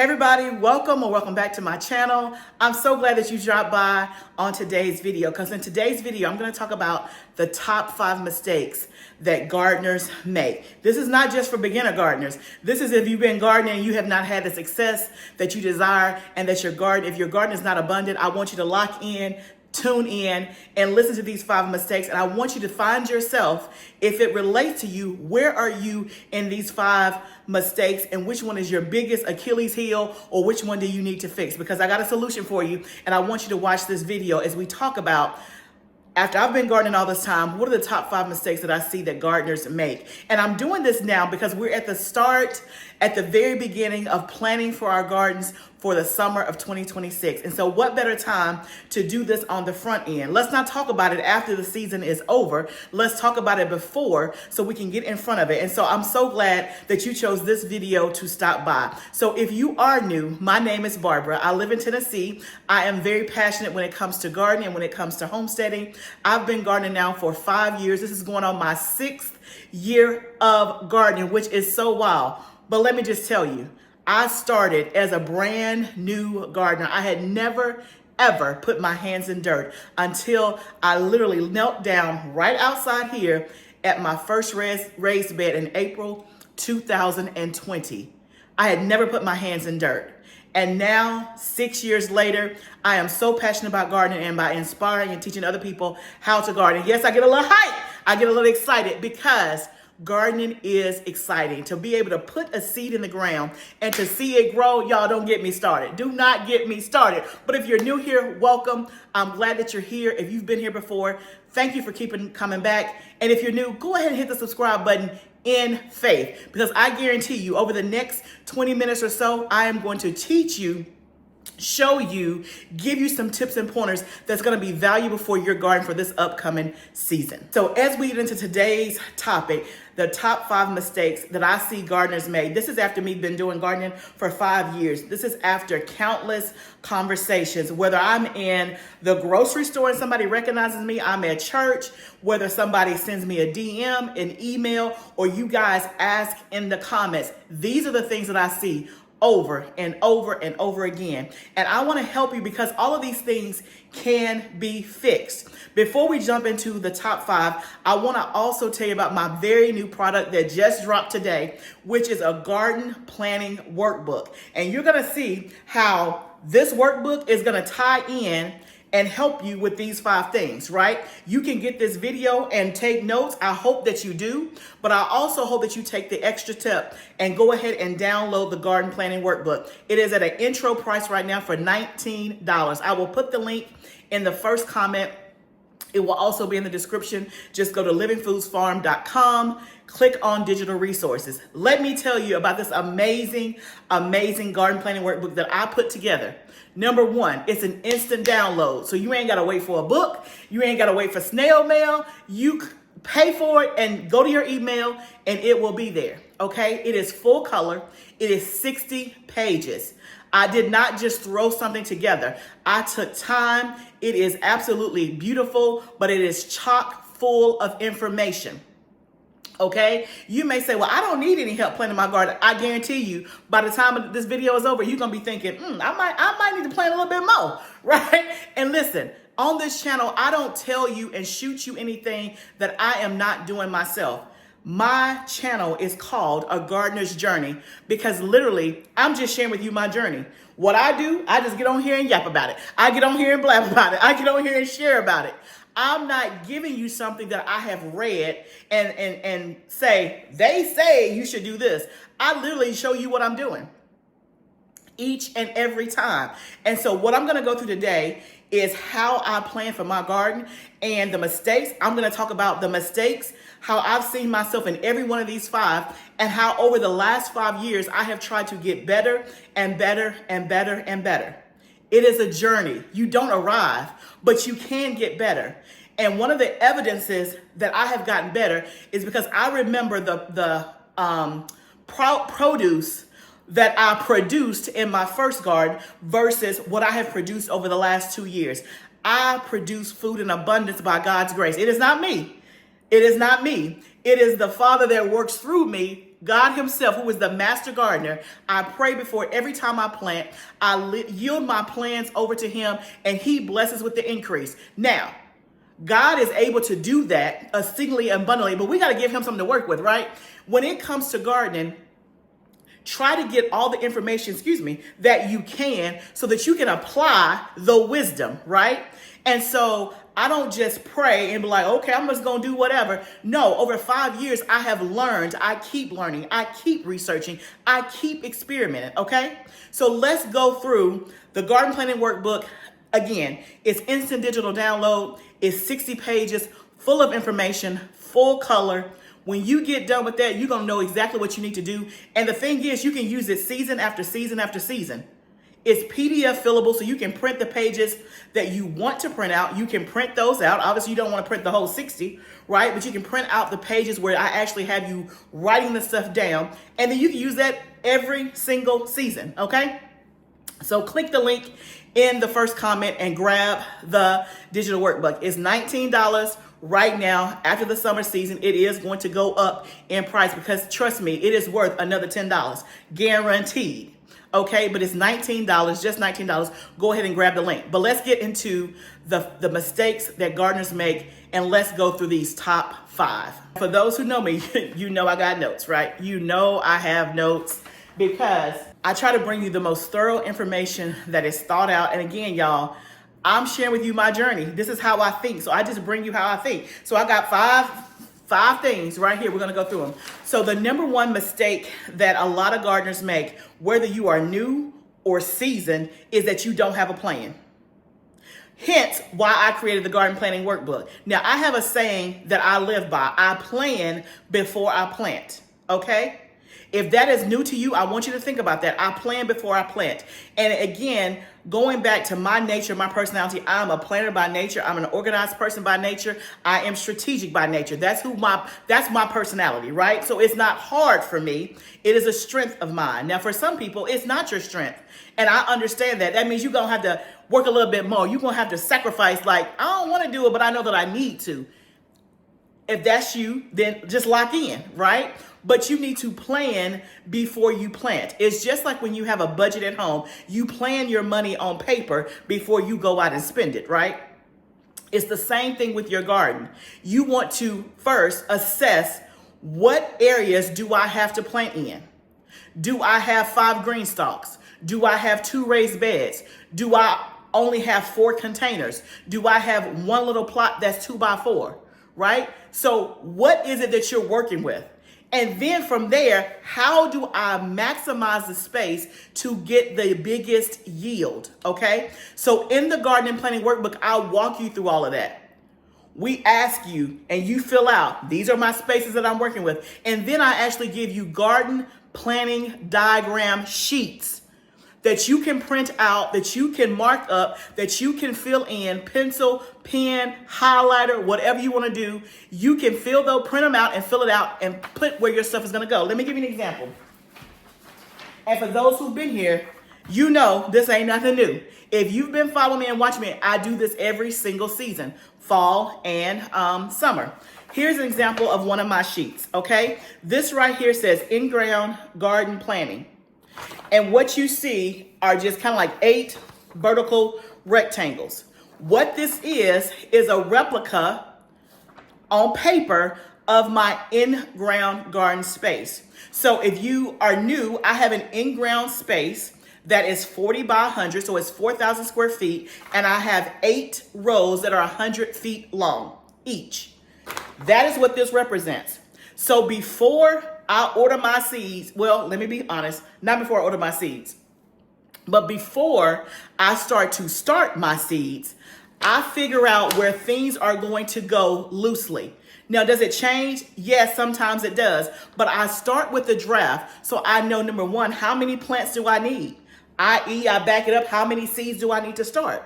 Everybody, welcome or welcome back to my channel. I'm so glad that you dropped by on today's video, because in today's video, I'm going to talk about the top 5 mistakes that gardeners make. This is not just for beginner gardeners. This is if you've been gardening and you have not had the success that you desire, and that if your garden is not abundant, I want you to lock in, tune in, and listen to these 5 mistakes. And I want you to find yourself, if it relates to you, where are you in these 5 mistakes, and which one is your biggest Achilles heel, or which one do you need to fix? Because I got a solution for you, and I want you to watch this video as we talk about, after I've been gardening all this time, what are the top 5 mistakes that I see that gardeners make? And I'm doing this now because we're at the very beginning of planning for our gardens for the summer of 2026. And so what better time to do this on the front end? Let's not talk about it after the season is over. Let's talk about it before, so we can get in front of it. And so I'm so glad that you chose this video to stop by. So if you are new, my name is Barbara. I live in Tennessee. I am very passionate when it comes to gardening and when it comes to homesteading. I've been gardening now for 5 years. This is going on my 6th year of gardening, which is so wild. But let me just tell you, I started as a brand new gardener. I had never, ever put my hands in dirt until I literally knelt down right outside here at my first raised bed in April 2020. I had never put my hands in dirt. And now, 6 years later, I am so passionate about gardening and by inspiring and teaching other people how to garden. Yes, I get a little hype. I get a little excited because gardening is exciting. To be able to put a seed in the ground and to see it grow, y'all, don't get me started. Do not get me started. But if you're new here, welcome. I'm glad that you're here. If you've been here before, thank you for coming back. And if you're new, go ahead and hit the subscribe button in faith, because I guarantee you over the next 20 minutes or so, I am going to teach you, show you, give you some tips and pointers that's going to be valuable for your garden for this upcoming season. So as we get into today's topic, the top 5 mistakes that I see gardeners make. This is after me been doing gardening for 5 years. This is after countless conversations, whether I'm in the grocery store and somebody recognizes me, I'm at church, whether somebody sends me a DM, an email, or you guys ask in the comments. These are the things that I see over and over and over again. And I want to help you because all of these things can be fixed. Before we jump into the top 5, I want to also tell you about my very new product that just dropped today, which is a garden planning workbook. And you're going to see how this workbook is going to tie in and help you with these 5 things, right? You can get this video and take notes. I hope that you do, but I also hope that you take the extra step and go ahead and download the garden planning workbook. It is at an intro price right now for $19. I will put the link in the first comment. It will also be in the description. Just go to livingfoodsfarm.com, click on digital resources. Let me tell you about this amazing, amazing garden planning workbook that I put together. Number 1, it's an instant download. So you ain't got to wait for a book. You ain't got to wait for snail mail. You pay for it and go to your email and it will be there. Okay. It is full color. It is 60 pages. I did not just throw something together. I took time. It is absolutely beautiful, but it is chock full of information. Okay, you may say, well, I don't need any help planting my garden. I guarantee you, by the time this video is over, you're going to be thinking, I might need to plant a little bit more, right? And listen, on this channel, I don't tell you and shoot you anything that I am not doing myself. My channel is called A Gardener's Journey because literally, I'm just sharing with you my journey. What I do, I just get on here and yap about it. I get on here and blab about it. I get on here and share about it. I'm not giving you something that I have read and say, they say you should do this. I literally show you what I'm doing each and every time. And so what I'm going to go through today is how I plan for my garden and the mistakes. I'm going to talk about the mistakes, how I've seen myself in every one of these 5, and how over the last 5 years, I have tried to get better and better and better and better. It is a journey. You don't arrive, but you can get better. And one of the evidences that I have gotten better is because I remember the produce that I produced in my first garden versus what I have produced over the last 2 years. I produce food in abundance by God's grace. It is not me. It is not me. It is the Father that works through me God himself, who is the master gardener, I pray before every time I plant. I yield my plans over to him, and he blesses with the increase. Now, God is able to do that exceedingly abundantly, but we got to give him something to work with, right? When it comes to gardening, try to get all the information, that you can so that you can apply the wisdom, right? And so I don't just pray and be like, okay, I'm just going to do whatever. No, over 5 years, I have learned. I keep learning. I keep researching. I keep experimenting, okay? So let's go through the garden planning workbook. Again, it's instant digital download. It's 60 pages full of information, full color. When you get done with that, you're going to know exactly what you need to do. And the thing is, you can use it season after season after season. It's PDF fillable, so you can print the pages that you want to print out. You can print those out. Obviously, you don't want to print the whole 60, right? But you can print out the pages where I actually have you writing the stuff down. And then you can use that every single season, okay? So click the link in the first comment and grab the digital workbook. It's $19 right now. After the summer season, it is going to go up in price because, trust me, it is worth another $10, guaranteed. Okay, but it's $19, just $19. Go ahead and grab the link. But let's get into the mistakes that gardeners make, and let's go through these top 5. For those who know me, you know I got notes, right? You know I have notes because I try to bring you the most thorough information that is thought out. And again, y'all, I'm sharing with you my journey. This is how I think. So I just bring you how I think. So I got five things right here. We're going to go through them. So the number one mistake that a lot of gardeners make, whether you are new or seasoned, is that you don't have a plan. Hence why I created the garden planning workbook. Now, I have a saying that I live by. I plan before I plant. Okay? If that is new to you, I want you to think about that. I plan before I plant. And again, going back to my nature, my personality, I'm a planner by nature. I'm an organized person by nature. I am strategic by nature. That's my personality, right? So it's not hard for me. It is a strength of mine. Now, for some people, it's not your strength. And I understand that. That means you're going to have to work a little bit more. You're going to have to sacrifice, like, I don't want to do it, but I know that I need to. If that's you, then just lock in, right? But you need to plan before you plant. It's just like when you have a budget at home, you plan your money on paper before you go out and spend it, right? It's the same thing with your garden. You want to first assess, what areas do I have to plant in? Do I have 5 green stalks? Do I have 2 raised beds? Do I only have 4 containers? Do I have 1 little plot that's 2x4, right? So what is it that you're working with? And then from there, how do I maximize the space to get the biggest yield? Okay. So in the garden planning workbook, I'll walk you through all of that. We ask you and you fill out, these are my spaces that I'm working with. And then I actually give you garden planning diagram sheets that you can print out, that you can mark up, that you can fill in, pencil, pen, highlighter, whatever you want to do. You can print them out and fill it out and put where your stuff is going to go. Let me give you an example. And for those who've been here, you know this ain't nothing new. If you've been following me and watching me, I do this every single season, fall and summer. Here's an example of one of my sheets, okay? This right here says in-ground garden planning. And what you see are just kind of like 8 vertical rectangles. What this is a replica on paper of my in-ground garden space. So if you are new, I have an in-ground space that is 40 by 100, so it's 4,000 square feet, and I have 8 rows that are 100 feet long each. That is what this represents. So before I order my seeds, well, let me be honest, not before I order my seeds, but before I start my seeds, I figure out where things are going to go loosely. Now, does it change? Yes, sometimes it does, but I start with the draft so I know, number one, how many plants do I need? I.e., I back it up, how many seeds do I need to start?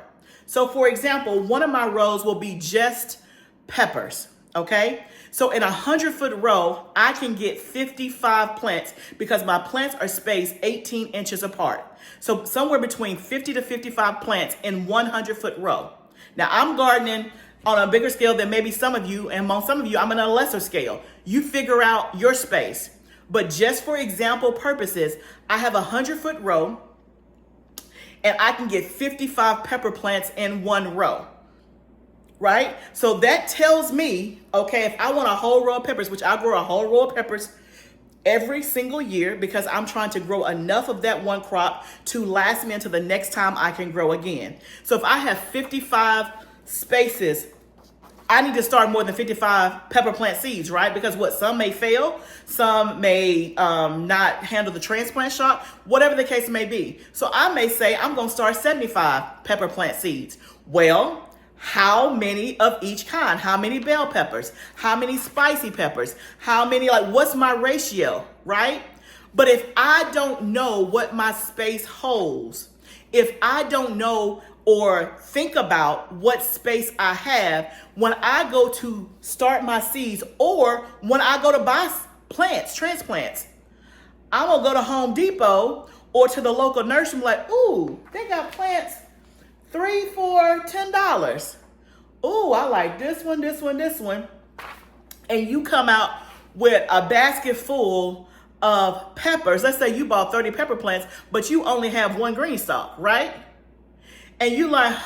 So for example, one of my rows will be just peppers, okay? So in a 100-foot row, I can get 55 plants because my plants are spaced 18 inches apart. So somewhere between 50 to 55 plants in 100-foot row. Now I'm gardening on a bigger scale than maybe some of you, and among some of you, I'm on a lesser scale. You figure out your space. But just for example purposes, I have a 100-foot row and I can get 55 pepper plants in one row, right? So that tells me, okay, if I want a whole row of peppers, which I grow a whole row of peppers every single year because I'm trying to grow enough of that one crop to last me until the next time I can grow again. So if I have 55 spaces, I need to start more than 55 pepper plant seeds, right? Because some may fail, some may not handle the transplant shock, whatever the case may be. So I may say I'm going to start 75 pepper plant seeds. Well, how many of each kind? How many bell peppers? How many spicy peppers? How many, what's my ratio, right? But if I don't know what my space holds, if I don't know or think about what space I have when I go to start my seeds or when I go to buy plants, transplants, I'm gonna go to Home Depot or to the local nursery and be like, ooh, they got plants 3 for $10. Ooh, I like this one, this one, this one. And you come out with a basket full of peppers. Let's say you bought 30 pepper plants, but you only have one green stalk, right? And you like,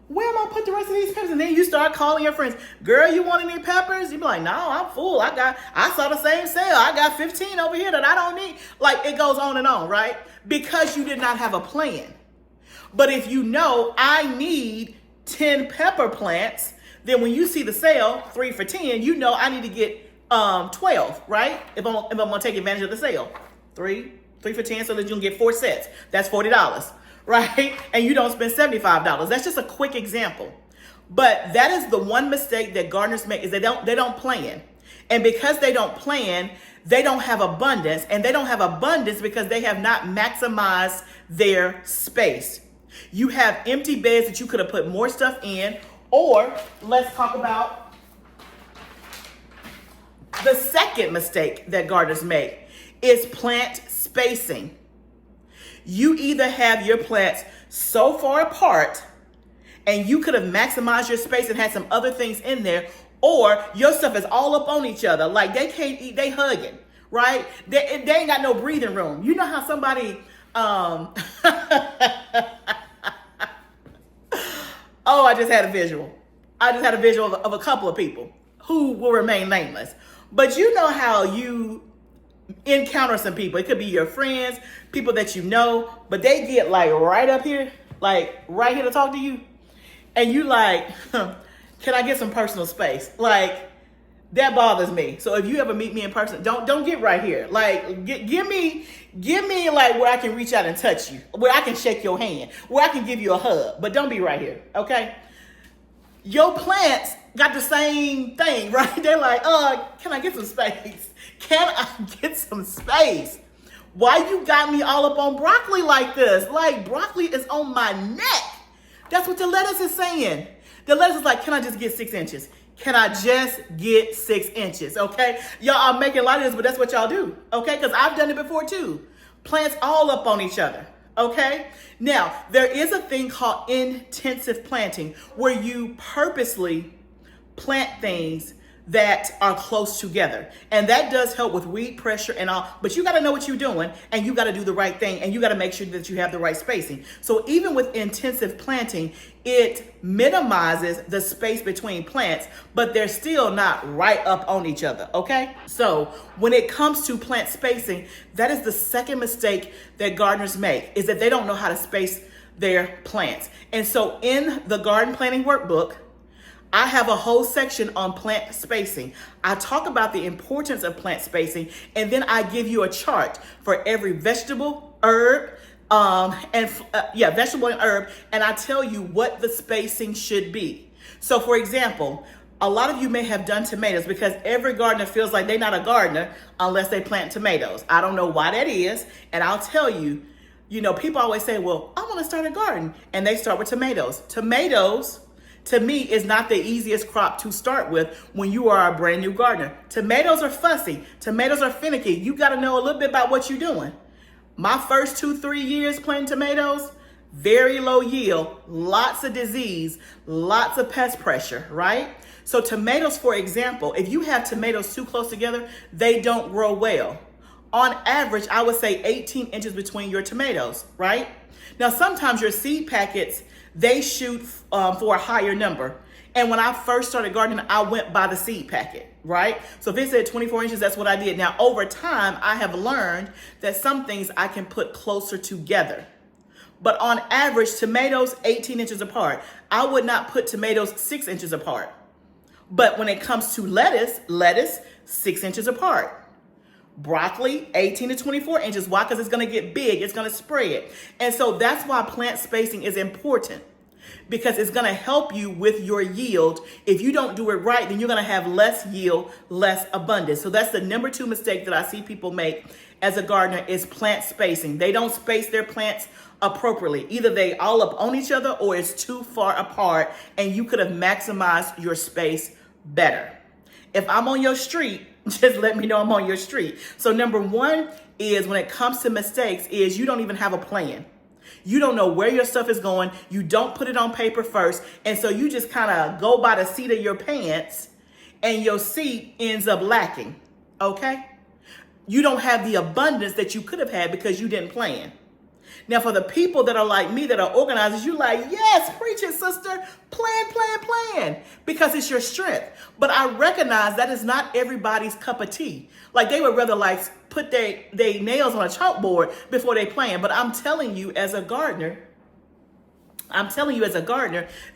where am I gonna put the rest of these peppers? And then you start calling your friends, girl, you want any peppers? You be like, no, I'm full. I saw the same sale. I got 15 over here that I don't need. It goes on and on, right? Because you did not have a plan. But if you know I need 10 pepper plants, then when you see the sale, 3 for 10, you know I need to get 12, right? If I'm gonna take advantage of the sale. 3 for 10, so that you can get 4 sets. That's $40. Right? And you don't spend $75. That's just a quick example. But that is the one mistake that gardeners make, is they don't plan. And because they don't plan, they don't have abundance. And they don't have abundance because they have not maximized their space. You have empty beds that you could have put more stuff in. Or let's talk about the second mistake that gardeners make is plant spacing. You either have your plants so far apart and you could have maximized your space and had some other things in there, or your stuff is all up on each other. Like they can't eat, they hugging, right? They ain't got no breathing room. You know how somebody, oh, I just had a visual. Of a couple of people who will remain nameless. But you know how you encounter some people. It could be your friends, people that you know, but they get right up here, right here to talk to you. And you can I get some personal space? That bothers me. So if you ever meet me in person, don't get right here. Give me where I can reach out and touch you, where I can shake your hand, where I can give you a hug, but don't be right here, okay? Your plants got the same thing, right? They're like, can I get some space? Can I get some space? Why you got me all up on broccoli like this? Broccoli is on my neck. That's what the lettuce is saying. The lettuce is like, can I just get 6 inches? Can I just get 6 inches? Okay? Y'all are making light of this, but that's what y'all do. Okay? Because I've done it before too. Plants all up on each other. Okay? Now, there is a thing called intensive planting where you purposely plant things that are close together. And that does help with weed pressure and all, but you gotta know what you're doing and you gotta do the right thing and you gotta make sure that you have the right spacing. So even with intensive planting, it minimizes the space between plants, but they're still not right up on each other, okay? So when it comes to plant spacing, that is the second mistake that gardeners make, is that they don't know how to space their plants. And so in the garden planting workbook, I have a whole section on plant spacing. I talk about the importance of plant spacing, and then I give you a chart for every vegetable, herb, vegetable and herb, and I tell you what the spacing should be. So for example, a lot of you may have done tomatoes because every gardener feels like they're not a gardener unless they plant tomatoes. I don't know why that is, and I'll tell you, people always say, well, I want to start a garden, and they start with tomatoes. Tomatoes, to me, is not the easiest crop to start with when you are a brand new gardener. Tomatoes are fussy. Tomatoes are finicky. You got to know a little bit about what you're doing. My first 2-3 years planting tomatoes, very low yield, lots of disease, lots of pest pressure, right? So tomatoes, for example, if you have tomatoes too close together, they don't grow well. On average, I would say 18 inches between your tomatoes, right? Now, sometimes your seed packets, they shoot for a higher number. And when I first started gardening, I went by the seed packet, right? So if it said 24 inches, that's what I did. Now, over time, I have learned that some things I can put closer together. But on average, tomatoes 18 inches apart. I would not put tomatoes 6 inches apart. But when it comes to lettuce 6 inches apart. Broccoli, 18 to 24 inches. Why? Because it's going to get big. It's going to spread. And so that's why plant spacing is important, because it's going to help you with your yield. If you don't do it right, then you're going to have less yield, less abundance. So that's the number 2 mistake that I see people make as a gardener is plant spacing. They don't space their plants appropriately. Either they all up on each other or it's too far apart, and you could have maximized your space better. If I'm on your street, just let me know I'm on your street. So number 1 is, when it comes to mistakes, is you don't even have a plan. You don't know where your stuff is going. You don't put it on paper first. And so you just kind of go by the seat of your pants, and your seat ends up lacking. Okay? You don't have the abundance that you could have had because you didn't plan. Now, for the people that are like me, that are organizers, you're like, yes, preach it, sister. Plan, because it's your strength. But I recognize that is not everybody's cup of tea. Like, they would rather like put their nails on a chalkboard before they plan. But I'm telling you as a gardener,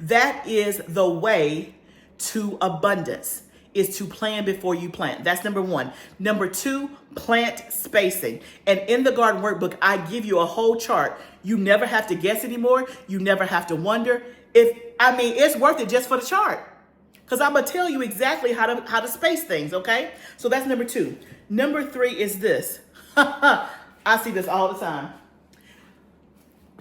that is the way to abundance, is to plan before you plant. That's number 1. Number 2, plant spacing. And in the garden workbook, I give you a whole chart. You never have to guess anymore. You never have to wonder. It's worth it just for the chart, because I'm going to tell you exactly how to space things, okay? So that's number 2. Number 3 is this. I see this all the time.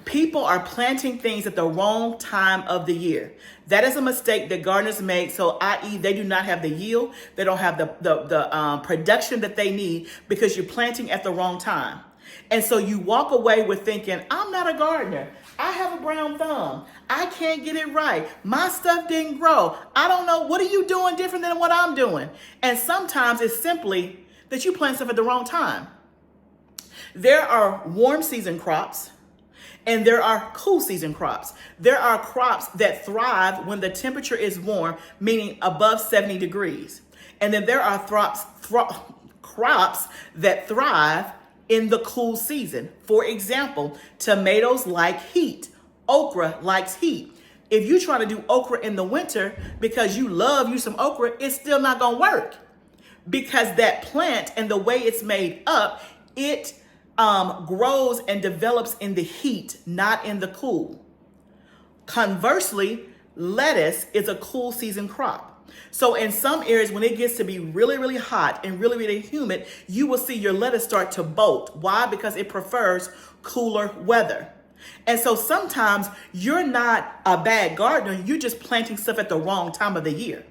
People are planting things at the wrong time of the year. That is a mistake that gardeners make. So, i.e., they do not have the yield. They don't have the production that they need because you're planting at the wrong time. And so you walk away with thinking, I'm not a gardener. I have a brown thumb. I can't get it right. My stuff didn't grow. I don't know. What are you doing different than what I'm doing? And sometimes it's simply that you plant stuff at the wrong time. There are warm season crops, and there are cool season crops. There are crops that thrive when the temperature is warm, meaning above 70 degrees. And then there are crops that thrive in the cool season. For example, tomatoes like heat. Okra likes heat. If you try to do okra in the winter because you love you some okra, it's still not going to work, because that plant and the way it's made up, it grows and develops in the heat, not in the cool. Conversely, lettuce is a cool season crop. So in some areas, when it gets to be really, really hot and really, really humid, you will see your lettuce start to bolt. Why? Because it prefers cooler weather. And so sometimes you're not a bad gardener. You're just planting stuff at the wrong time of the year.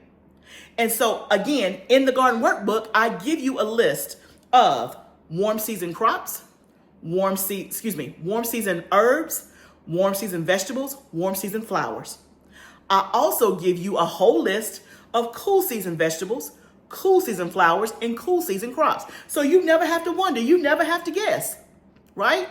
And so again, in the garden workbook, I give you a list of warm season crops, warm season herbs, warm season vegetables, warm season flowers. I also give you a whole list of cool season vegetables, cool season flowers, and cool season crops. So you never have to wonder, you never have to guess, right?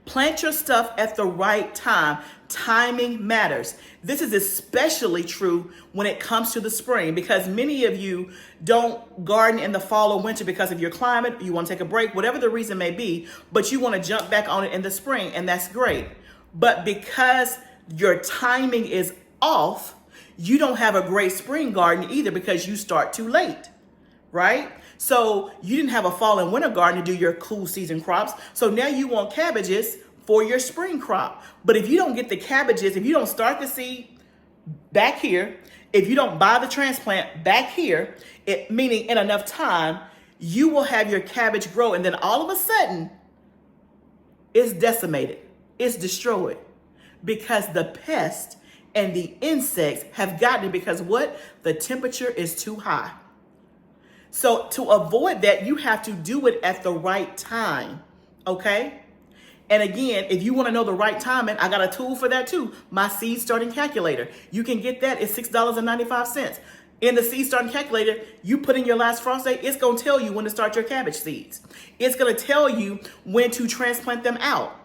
Plant your stuff at the right time. Timing matters. This is especially true when it comes to the spring, because many of you don't garden in the fall or winter because of your climate. You want to take a break, whatever the reason may be, but you want to jump back on it in the spring, and that's great. But because your timing is off, you don't have a great spring garden either, because you start too late, right? So you didn't have a fall and winter garden to do your cool season crops. So now you want cabbages for your spring crop. But if you don't get the cabbages, if you don't start the seed back here, if you don't buy the transplant back here, meaning in enough time, you will have your cabbage grow. And then all of a sudden, it's decimated. It's destroyed, because the pest and the insects have gotten it, because what? The temperature is too high. So to avoid that, you have to do it at the right time, okay? And again, if you want to know the right timing, I got a tool for that too. My seed starting calculator. You can get that. It's $6.95. In the seed starting calculator, you put in your last frost date. It's going to tell you when to start your cabbage seeds. It's going to tell you when to transplant them out.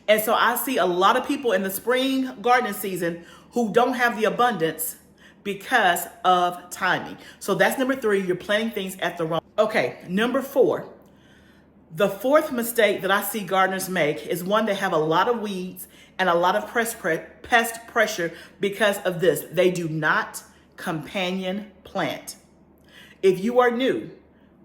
And so I see a lot of people in the spring gardening season who don't have the abundance because of timing. So that's number 3. You're planting things at the wrong. Okay, number 4. The fourth mistake that I see gardeners make is one, they have a lot of weeds and a lot of pest pressure because of this. They do not companion plant. If you are new,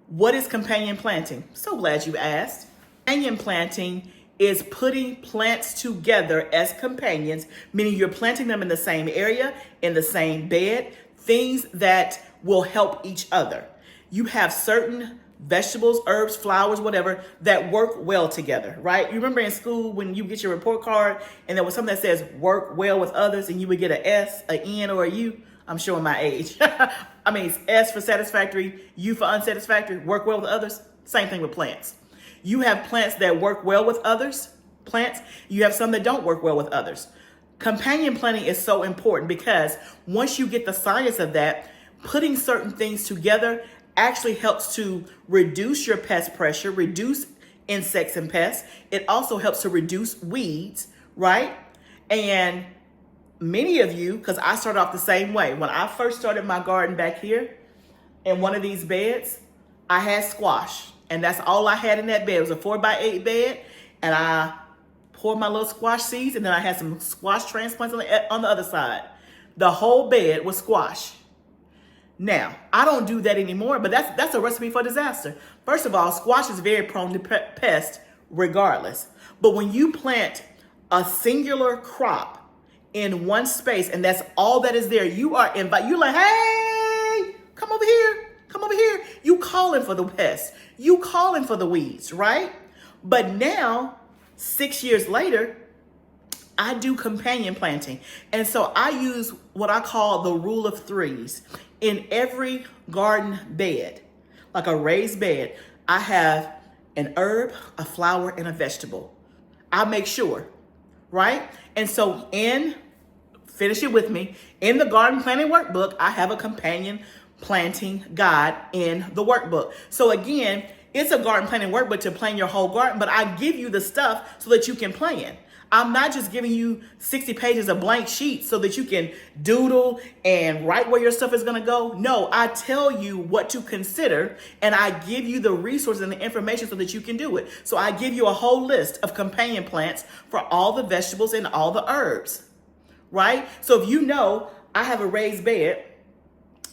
what is companion planting? So glad you asked. Companion planting is putting plants together as companions, meaning you're planting them in the same area, in the same bed, things that will help each other. You have certain vegetables, herbs, flowers, whatever, that work well together, right? You remember in school when you get your report card and there was something that says work well with others and you would get an S, an N, or a U? I'm showing my age. I mean, it's S for satisfactory, U for unsatisfactory, work well with others. Same thing with plants. You have plants that work well with others, plants. You have some that don't work well with others. Companion planting is so important because once you get the science of that, putting certain things together actually helps to reduce your pest pressure, reduce insects and pests. It also helps to reduce weeds, right? And many of you, because I started off the same way. When I first started my garden back here in one of these beds, I had squash. And that's all I had in that bed. It was a 4x8 bed. And I poured my little squash seeds. And then I had some squash transplants on the other side. The whole bed was squash. Now, I don't do that anymore, but that's a recipe for disaster. First of all, squash is very prone to pest regardless. But when you plant a singular crop in one space and that's all that is there, you like, hey, come over here, come over here. You calling for the pests, you calling for the weeds, right? But now, 6 years later, I do companion planting. And so I use what I call the rule of 3s. In every garden bed, like a raised bed, I have an herb, a flower, and a vegetable. I make sure, right? And so finish it with me, in the garden planting workbook, I have a companion planting guide in the workbook. So again, it's a garden planting workbook to plan your whole garden, but I give you the stuff so that you can plan. I'm not just giving you 60 pages of blank sheets so that you can doodle and write where your stuff is going to go. No, I tell you what to consider and I give you the resources and the information so that you can do it. So I give you a whole list of companion plants for all the vegetables and all the herbs, right? So if you know I have a raised bed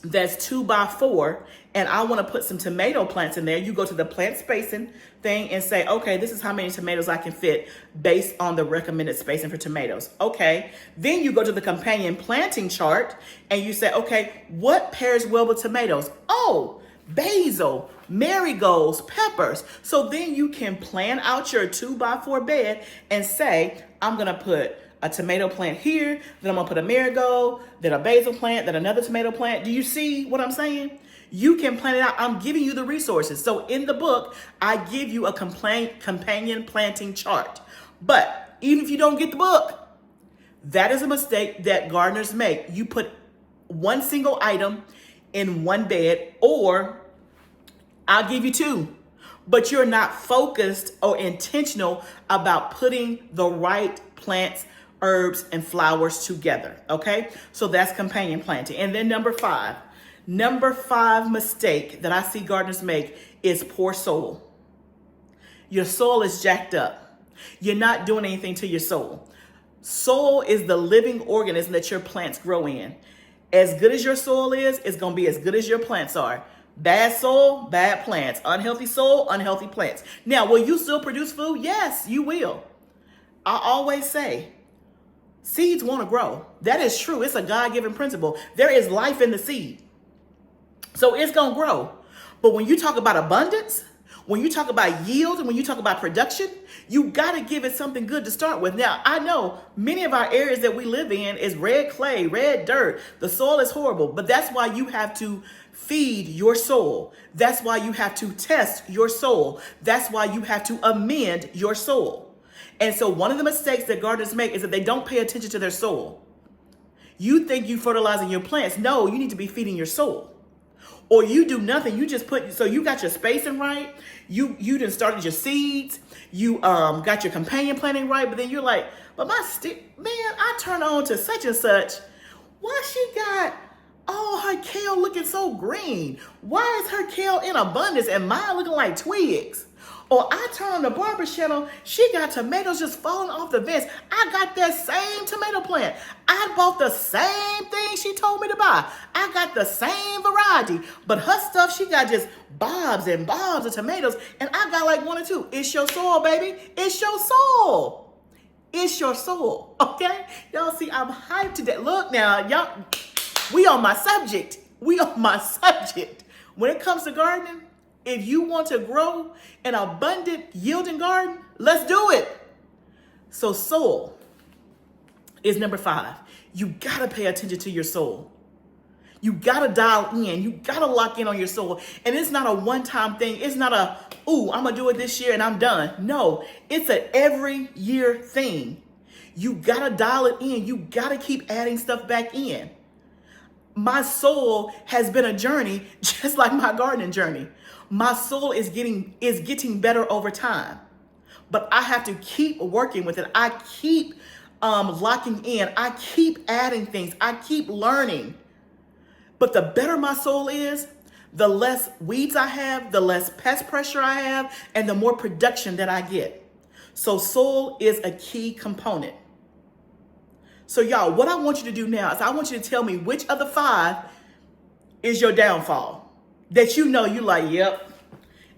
that's 2x4 and I want to put some tomato plants in there, you go to the plant spacing thing and say, okay, this is how many tomatoes I can fit based on the recommended spacing for tomatoes. Okay. Then you go to the companion planting chart and you say, okay, what pairs well with tomatoes? Oh, basil, marigolds, peppers. So then you can plan out your 2x4 bed and say, I'm going to put a tomato plant here, then I'm gonna put a marigold, then a basil plant, then another tomato plant. Do you see what I'm saying? You can plan it out. I'm giving you the resources. So in the book, I give you a companion planting chart. But even if you don't get the book, that is a mistake that gardeners make. You put one single item in one bed, or I'll give you 2. But you're not focused or intentional about putting the right plants, herbs, and flowers together, okay? So that's companion planting. And then number 5 mistake that I see gardeners make is poor soil. Your soil is jacked up. You're not doing anything to your soil. Soil is the living organism that your plants grow in. As good as your soil is, it's gonna be as good as your plants are. Bad soil, bad plants. Unhealthy soil, unhealthy plants. Now, will you still produce food? Yes, you will. I always say, seeds want to grow. That is true. It's a God-given principle. There is life in the seed. So it's going to grow. But when you talk about abundance, when you talk about yield, and when you talk about production, you got to give it something good to start with. Now, I know many of our areas that we live in is red clay, red dirt. The soil is horrible, but that's why you have to feed your soul. That's why you have to test your soul. That's why you have to amend your soul. And so one of the mistakes that gardeners make is that they don't pay attention to their soul. You think you fertilizing your plants. No, you need to be feeding your soul. Or you do nothing. You just so you got your spacing right. You done started your seeds. You got your companion planting right. But then you're like, but my stick, man, I turn on to such and such. Why she got all her kale looking so green? Why is her kale in abundance and mine looking like twigs? Or I turn on the barber channel, she got tomatoes just falling off the vents. I got that same tomato plant. I bought the same thing she told me to buy. I got the same variety, but her stuff, she got just bobs and bobs of tomatoes, and I got like one or two. It's your soul, baby. It's your soul. It's your soul, okay? Y'all see, I'm hyped today. Look now, y'all, we on my subject. We on my subject. When it comes to gardening, if you want to grow an abundant yielding garden, let's do it. So soul is number 5. You gotta pay attention to your soul. You gotta dial in. You gotta lock in on your soul. And it's not a one-time thing. It's not a, ooh, I'm gonna do it this year and I'm done. No, it's an every year thing. You gotta dial it in. You gotta keep adding stuff back in. My soul has been a journey, just like my gardening journey. My soul is getting better over time, but I have to keep working with it. I keep locking in. I keep adding things. I keep learning. But the better my soul is, the less weeds I have, the less pest pressure I have, and the more production that I get. So soul is a key component. So y'all, what I want you to do now is I want you to tell me which of the 5 is your downfall. That you know you like, yep,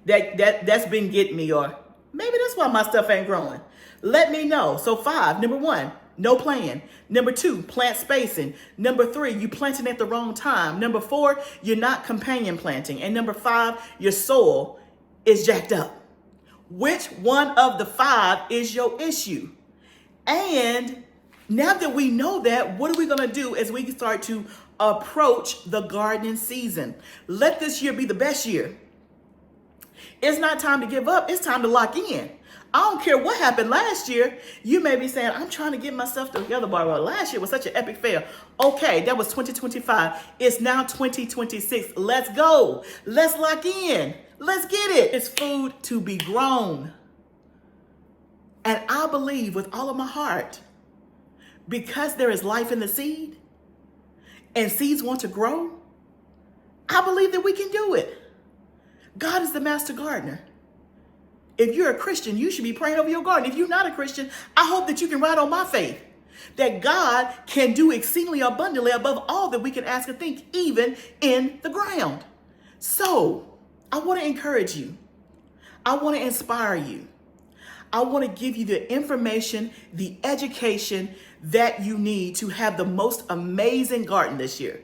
that's been getting me, or maybe that's why my stuff ain't growing. Let me know. So 5, number 1, no plan. Number 2, plant spacing. Number 3, you planting at the wrong time. Number 4, you're not companion planting. And number 5, your soil is jacked up. Which one of the 5 is your issue? And now that we know that, what are we gonna do as we start to approach the gardening season? Let this year be the best year. It's not time to give up. It's time to lock in. I don't care what happened last year. You may be saying, I'm trying to get myself together, Barbara. Last year was such an epic fail. Okay, that was 2025. It's now 2026. Let's go. Let's lock in. Let's get it. It's food to be grown. And I believe with all of my heart, because there is life in the seed and seeds want to grow, I believe that we can do it. God is the master gardener. If you're a Christian, you should be praying over your garden. If you're not a Christian, I hope that you can ride on my faith, that God can do exceedingly abundantly above all that we can ask or think, even in the ground. So I want to encourage you. I want to inspire you. I want to give you the information, the education that you need to have the most amazing garden this year.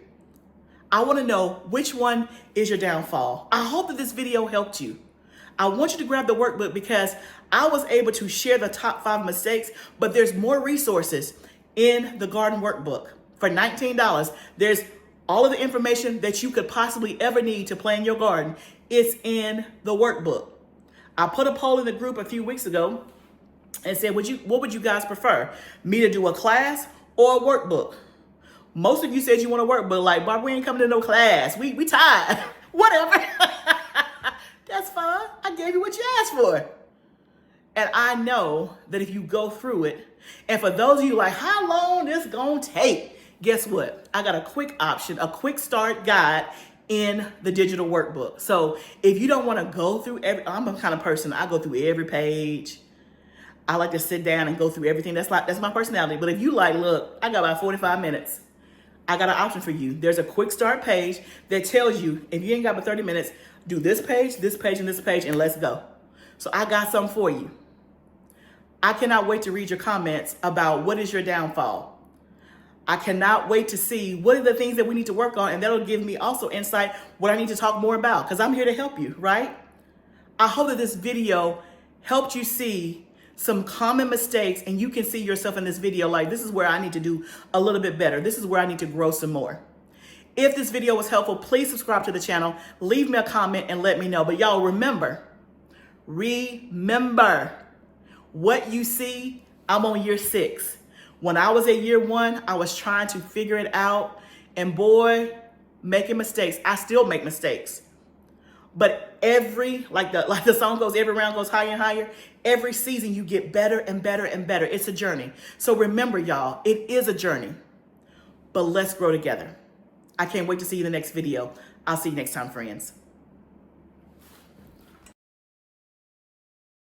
I want to know which one is your downfall. I hope that this video helped you. I want you to grab the workbook because I was able to share the top 5 mistakes, but there's more resources in the garden workbook. For $19, there's all of the information that you could possibly ever need to plan your garden. It's in the workbook. I put a poll in the group a few weeks ago and said, what would you guys prefer? Me to do a class or a workbook? Most of you said you want a workbook. Like, Bob, we ain't coming to no class. We tired. Whatever. That's fine. I gave you what you asked for. And I know that if you go through it, and for those of you like, how long this gonna take? Guess what? I got a quick option, a quick start guide in the digital workbook. So if you don't want to go through I'm a kind of person, I go through every page. I like to sit down and go through everything. That's my personality. But if you like, look, I got about 45 minutes. I got an option for you. There's a quick start page that tells you, if you ain't got but 30 minutes, do this page, and this page, and let's go. So I got something for you. I cannot wait to read your comments about what is your downfall. I cannot wait to see what are the things that we need to work on, and that'll give me also insight what I need to talk more about, because I'm here to help you, right? I hope that this video helped you see some common mistakes, and you can see yourself in this video like, this is where I need to do a little bit better. This is where I need to grow some more. If this video was helpful, please subscribe to the channel, leave me a comment and let me know. But y'all remember, what you see, I'm on year 6. When I was at year 1, I was trying to figure it out, and boy, making mistakes. I still make mistakes. But like the song goes, every round goes higher and higher. Every season you get better and better and better. It's a journey. So remember, y'all, it is a journey, but let's grow together. I can't wait to see you in the next video. I'll see you next time, friends.